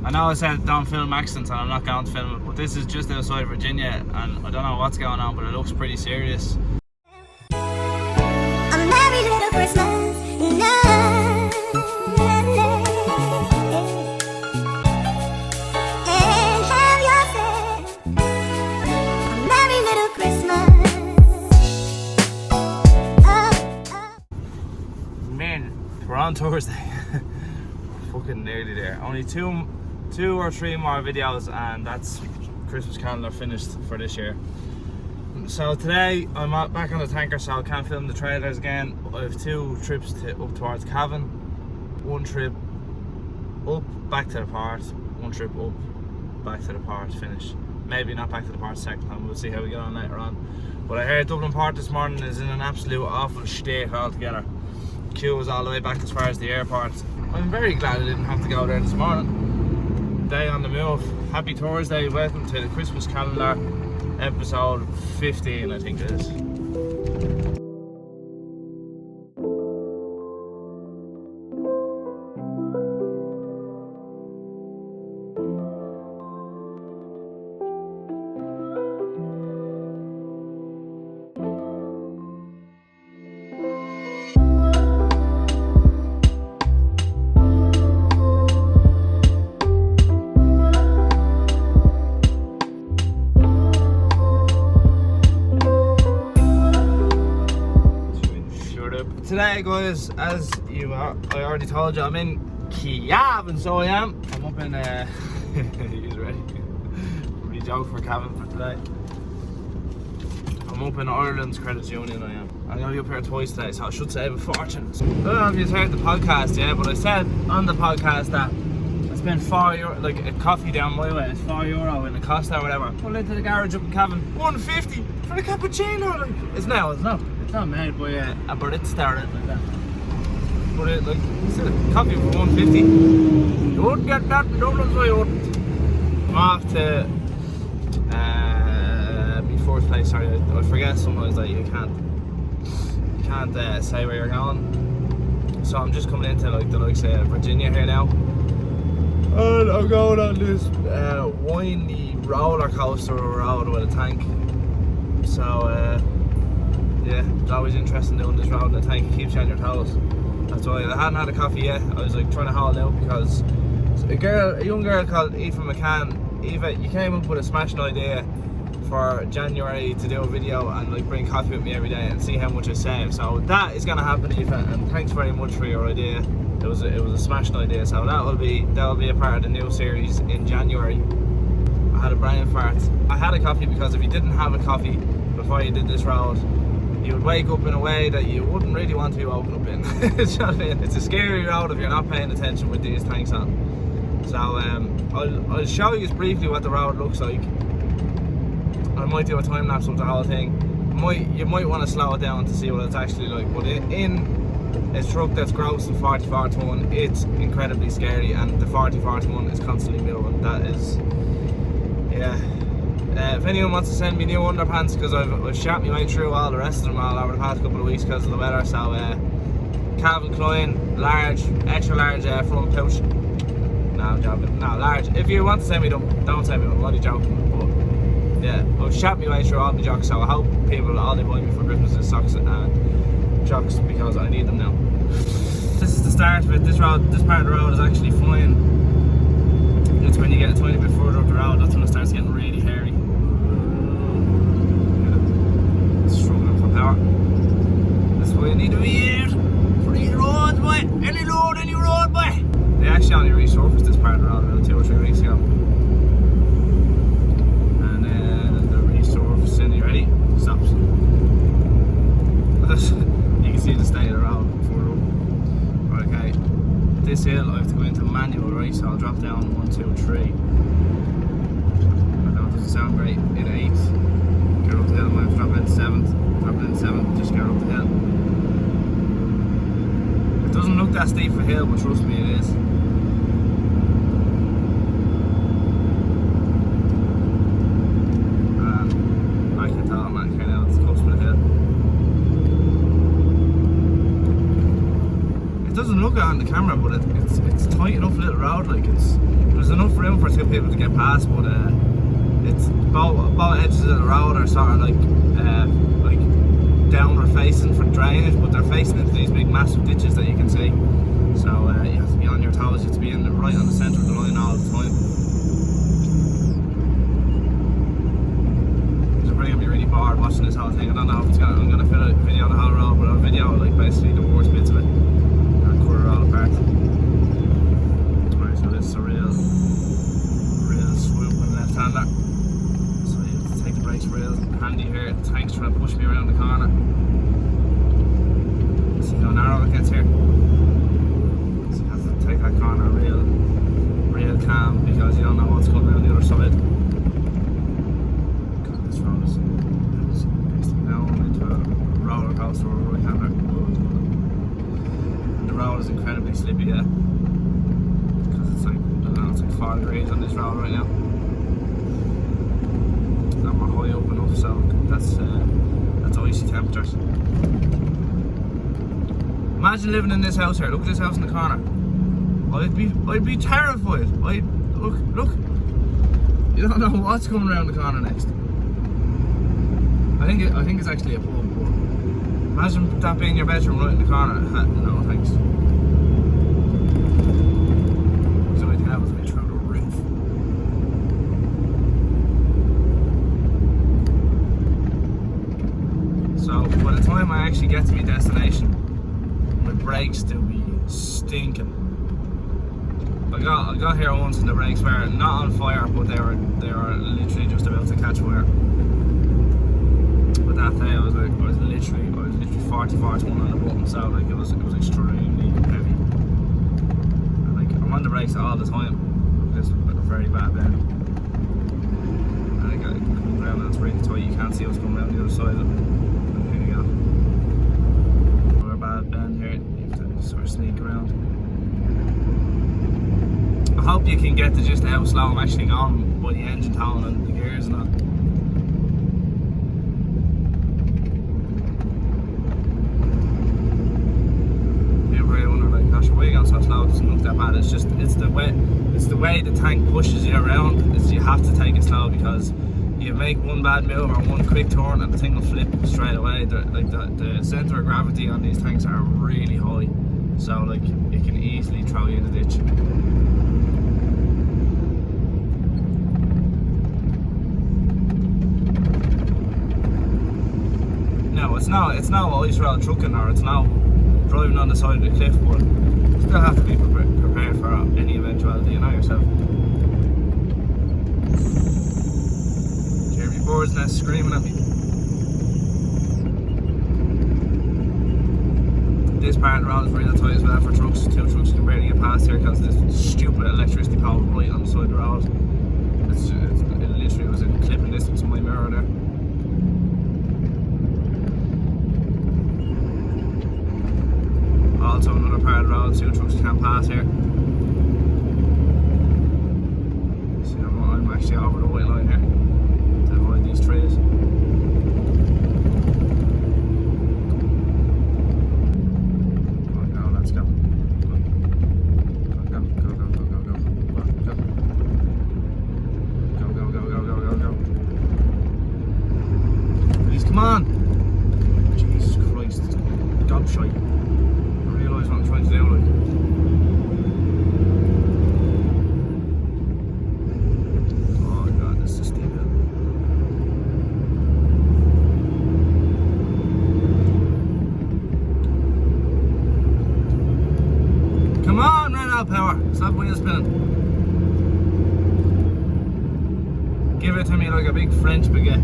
I know I said don't film accidents and I'm not going to film it, but this is just outside Virginia and I don't know what's going on, but it looks pretty serious. A merry little Christmas, and have yourself a merry little Christmas. Man, we're on Thursday. Fucking nearly there. Only two or three more videos and that's Christmas calendar finished for this year. So today I'm back on the tanker, so I can't film the trailers again. I have 2 trips up towards Cavan. 1 trip up back to the port, 1 trip up back to the port, finish. Maybe not back to the port second time, we'll see how we get on later on. But I heard Dublin Port this morning is in an absolute awful state altogether. Queue was all the way back as far as the airport. I'm very glad I didn't have to go there this morning. Day on the move. Happy Thursday, welcome to the Christmas calendar, episode 15 I think it is. Today guys, as I already told you, I'm in Kiev, and so I am. I'm up in he's ready. Pretty joke for Cavan for today. I'm up in Ireland's Credit Union, I am. I'm gonna be up here twice today, so I should save a fortune. I don't know if you've heard the podcast yet, but I said on the podcast that I spent €4, like a coffee down my way, it's €4 in the Costa or whatever. Pull into the garage up in Cavan, $1.50 for the cappuccino. Like, it's not made by a barista or anything like that. But it, like, instead of coffee for $1.50, you wouldn't get that in Dublin, so you wouldn't. I'm off to my first place. Sorry, I forget sometimes that you can't say where you're going. So I'm just coming into like the likes of Virginia here now. And I'm going on this windy roller coaster road with a tank. So yeah, it's always interesting doing this road in the tank. It keeps you on your toes. That's why I hadn't had a coffee yet. I was like trying to hold out because a young girl called Eva McCann. Eva, you came up with a smashing idea for January to do a video and like bring coffee with me every day and see how much I save. So that is gonna happen, Eva, and thanks very much for your idea. It was a smashing idea. So that will be a part of the new series in January. I had a brain fart. I had a coffee because if you didn't have a coffee before you did this road, you would wake up in a way that you wouldn't really want to be woken up in. It's a scary road if you're not paying attention with these tanks on. So I'll show you briefly what the road looks like. I might do a time lapse of the whole thing. You might want to slow it down to see what it's actually like. But in a truck that's gross and 44 ton, it's incredibly scary, and the 44 ton is constantly moving. That is, yeah. If anyone wants to send me new underpants, because I've shot my way through all the rest of them all over the past couple of weeks because of the weather, so Calvin Klein, large, extra large front pouch. No, I'm joking. No, large. If you want to send me them, don't send me them, I'm only joking. But yeah, I've shot my way through all my jocks, so I hope people, all they buy me for Christmas is socks and jocks, because I need them now. This is the start of it. This part of the road is actually fine. It's when you get a tiny bit further up the road, that's when it starts getting really hairy. Struggling for power. That's why I need to be here for these roads, boy. Any road, boy. They actually only resurfaced this part of the road about 2 or 3 weeks ago. And then the resurfacing, you ready? Stops. You can see the state of the road further up. Right, okay. This hill I have to go into manual, right? So I'll drop down 1, 2, 3. I know it doesn't sound great. In 8. Get up the hill, I might have to drop it in 7th. Drop it in 7th, just get up the hill. It doesn't look that steep for a hill, but trust me, it is. And I can tell, man, kind of, it's close to the hill. It doesn't look it on the camera, but it's tight enough little road, like there's enough room for 2 people to get past, but it's both edges of the road are sort of like downward facing for drainage, but they're facing into these big massive ditches that you can see. So you have to be on your toes, you have to be right on the centre of the line all the time. So I'm going to be really bored watching this whole thing. I don't know if I'm going to video the whole road, but I'll video like basically the worst bits of it and cut it all apart. Right, so this is a real swooping left-hander. So you have to take the brakes real handy here. The tank's trying to push me around the corner. See how narrow it gets here. So you have to take that corner real calm because you don't know what's coming around the other side. God, this road is now into a roller coaster or a right-hander. The road is incredibly slippy, yeah. Because it's like, I don't know, it's like 4 degrees on this road right now. Not more high up enough, so that's icy temperatures. Imagine living in this house here. Look at this house in the corner. I'd be terrified. Look. You don't know what's coming around the corner next. I think it's actually a pub. Imagine that being your bedroom right in the corner. No thanks. So I'd have me through the roof. So by the time I actually get to my destination, my brakes still be stinking. I got here once and the brakes were not on fire, but they were literally just about to catch fire. But that day I was literally 44 to 1 on the button, so like it was extremely heavy. And like I'm on the brakes all the time. This is a very bad bend. And I got it coming around and it's really tight. You can't see what's coming around the other side of it. Here you go. Another bad bend here. You have to sort of sneak around. I hope you can get to just how slow I'm actually going by the engine tone and the gears and that. People really wonder like, gosh, why are you going so slow? It doesn't look that bad. It's the way the tank pushes you around. Is you have to take it slow because you make one bad move or one quick turn and the thing will flip straight away. The centre of gravity on these tanks are really high, so like it can easily throw you in the ditch. It's now ice road trucking or it's now driving on the side of the cliff, but you still have to be prepared for any eventuality, you know yourself. Hear me birds nest screaming at me. This part of the road is real tight as well for trucks. 2 trucks can barely get past here because this stupid electricity pole right on the side of the road. It literally was in clipping distance of my mirror there. Also another part of the road, 2 trucks can't pass here. See, I'm actually over the white line here to avoid these trees. Oh, let's go. Go. Please, come on! Jesus Christ, gobshite. What I'm trying to do, like. Oh god, this is steep hill. Come on, ran out of power. Stop wheel spinning. Give it to me like a big French baguette.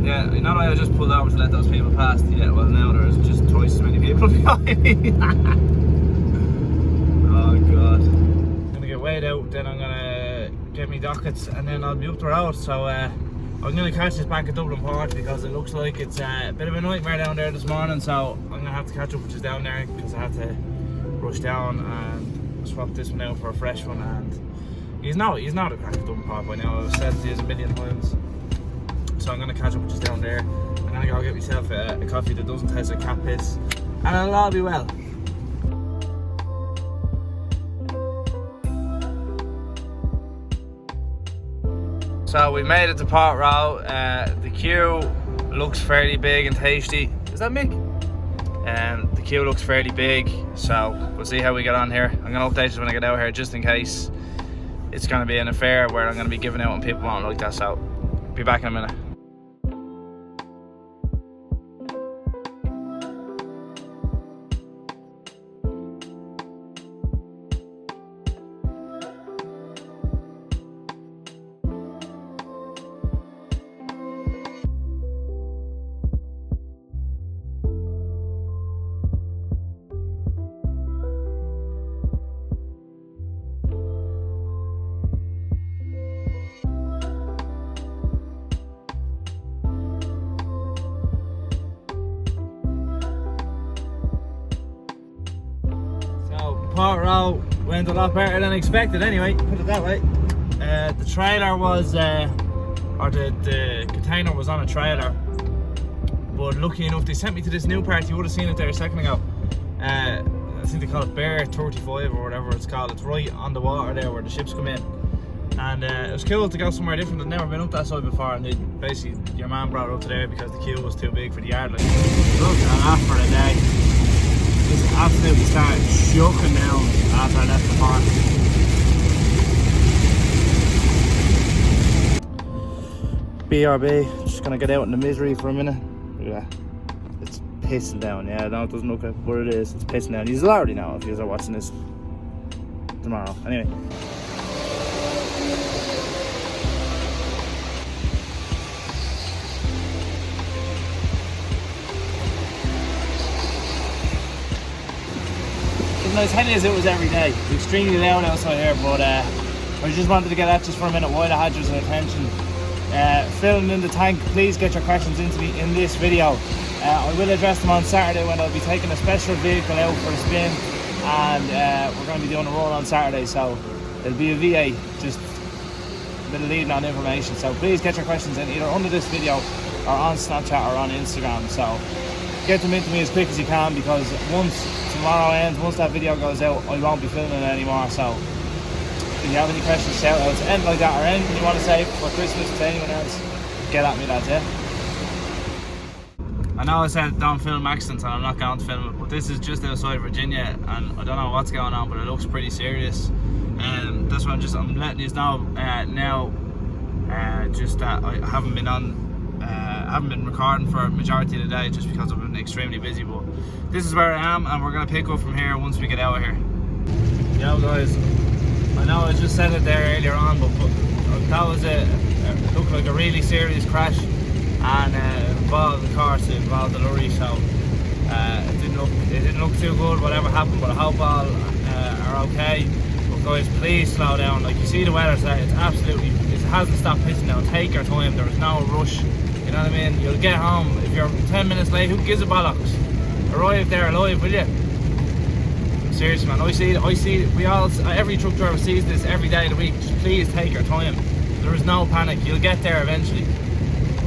Yeah, you know I just pulled over to let those people pass. Yeah, well now there's just twice as many people behind me. Oh god. I'm gonna get weighed out, then I'm gonna get me dockets and then I'll be up the road. So I'm gonna catch this back at Dublin Port because it looks like it's a bit of a nightmare down there this morning. So I'm gonna have to catch up with you down there because I have to rush down and swap this one out for a fresh one. And he's not a crack at Dublin Port by now. I've said this a million times. So I'm going to catch up with you down there. I'm going to go get myself a coffee that doesn't taste like cat piss and it'll all be well. So we made it to Port Row. The queue looks fairly big and tasty. Is that Mick? The queue looks fairly big, so we'll see how we get on here. I'm going to update you when I get out here, just in case it's going to be an affair where I'm going to be giving out and people won't like that. So be back in a minute. Port Row went a lot better than expected anyway, put it that way. The trailer was, or the container was on a trailer, but lucky enough they sent me to this new part. You would have seen it there a second ago. I think they call it Bear 35 or whatever it's called. It's right on the water there where the ships come in. And it was cool to go somewhere different. I'd never been up that side before, and they basically, your man brought it up to there because the queue was too big for the yard. Like, look at that for a day. Just absolutely started shucking down after I left the park. BRB, just gonna get out in the misery for a minute. Look at that. It's pissing down. Yeah, no, it doesn't look like what it is. It's pissing down. You'll already know if you are watching this tomorrow. Anyway. As heavy as it was every day. It's extremely loud outside here, but I just wanted to get that just for a minute while I had your attention. Filling in the tank, please get your questions into me in this video. I will address them on Saturday when I'll be taking a special vehicle out for a spin, and we're going to be doing a roll on Saturday, so there'll be a VA, just a bit of leading on information. So please get your questions in either under this video or on Snapchat or on Instagram. So get them into me as quick as you can, because once tomorrow ends, once that video goes out, I won't be filming it anymore. So if you have any questions, shout outs, anything like that, or anything you want to say for Christmas to anyone else, get at me, lads, yeah? I know I said don't film accidents, and I'm not going to film it, but this is just outside Virginia, and I don't know what's going on, but it looks pretty serious. That's why I'm letting you know now, just that I haven't been on. I haven't been recording for a majority of the day just because I've been extremely busy, but this is where I am, and we're going to pick up from here once we get out of here. Yo guys, I know I just said it there earlier on, but that was it looked like a really serious crash, and it involved the car, so it involved the lorry, so it didn't look too good whatever happened, but I hope all are okay. But guys, please slow down. Like, you see the weather today, it hasn't stopped pissing down. Take your time, there is no rush. You know what I mean? You'll get home. If you're 10 minutes late, who gives a bollocks? Arrive there alive, will you? Seriously, man, I see it. Every truck driver sees this every day of the week. Just please take your time. There is no panic. You'll get there eventually.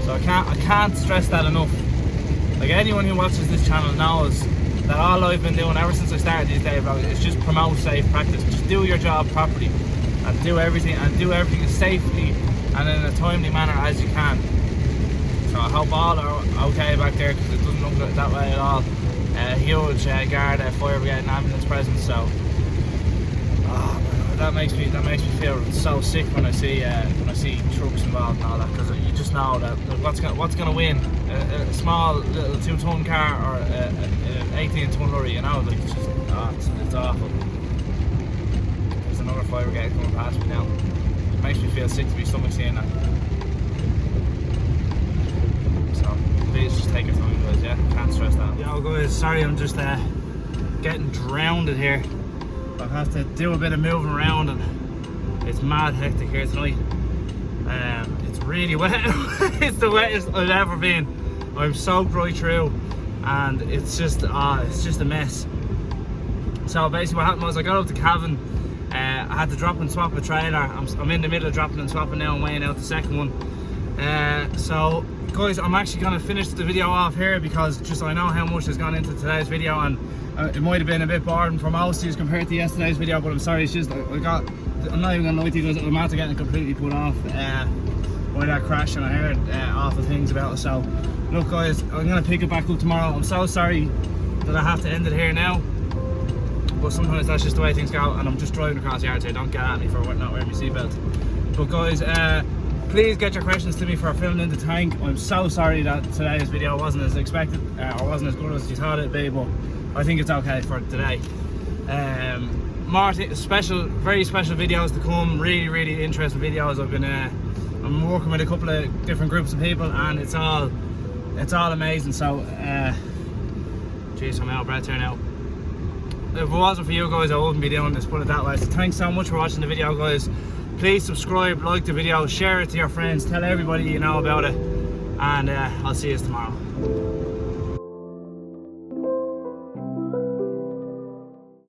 So I can't stress that enough. Like, anyone who watches this channel knows that all I've been doing ever since I started these day vlogs is just promote safe practice. Just do your job properly, and do everything as safely and in a timely manner as you can. So I hope all are okay back there, because it doesn't look that way at all. Huge guard, fire brigade and ambulance presence. So that makes me feel so sick when I see trucks involved and all that, because you just know that what's going to win, a small little 2-ton car or an 18-ton lorry. You know, like, it's awful. There's another fire brigade coming past me now. It makes me feel sick to be stomach seeing that. Please just take your time, guys, yeah? Can't stress that. Yo guys, sorry I'm just getting drowned here. I'll have to do a bit of moving around, and it's mad hectic here tonight. It's really wet. It's the wettest I've ever been. I'm soaked right through, and it's just a mess. So basically what happened was, I got up to Cavan. I had to drop and swap a trailer. I'm in the middle of dropping and swapping now and weighing out the second one. So guys, I'm actually going to finish the video off here because just I know how much has gone into today's video, and it might have been a bit boring for most of you compared to yesterday's video, but I'm sorry, it's just I'm not even going to lie to you guys, I'm after getting completely put off by that crash, and I heard awful things about it. So look guys, I'm going to pick it back up tomorrow. I'm so sorry that I have to end it here now, but sometimes that's just the way things go, and I'm just driving across the yard, so don't get at me for not wearing my seatbelt. But guys, please get your questions to me for filming in the tank. I'm so sorry that today's video wasn't as expected or wasn't as good as you thought it'd be, but I think it's okay for today. More very special videos to come, really interesting videos. I'm working with a couple of different groups of people, and it's all amazing. So jeez, I'm out of breath here now. If it wasn't for you guys, I wouldn't be doing this, put it that way. So thanks so much for watching the video guys. Please subscribe, like the video, share it to your friends, tell everybody you know about it, and I'll see you tomorrow.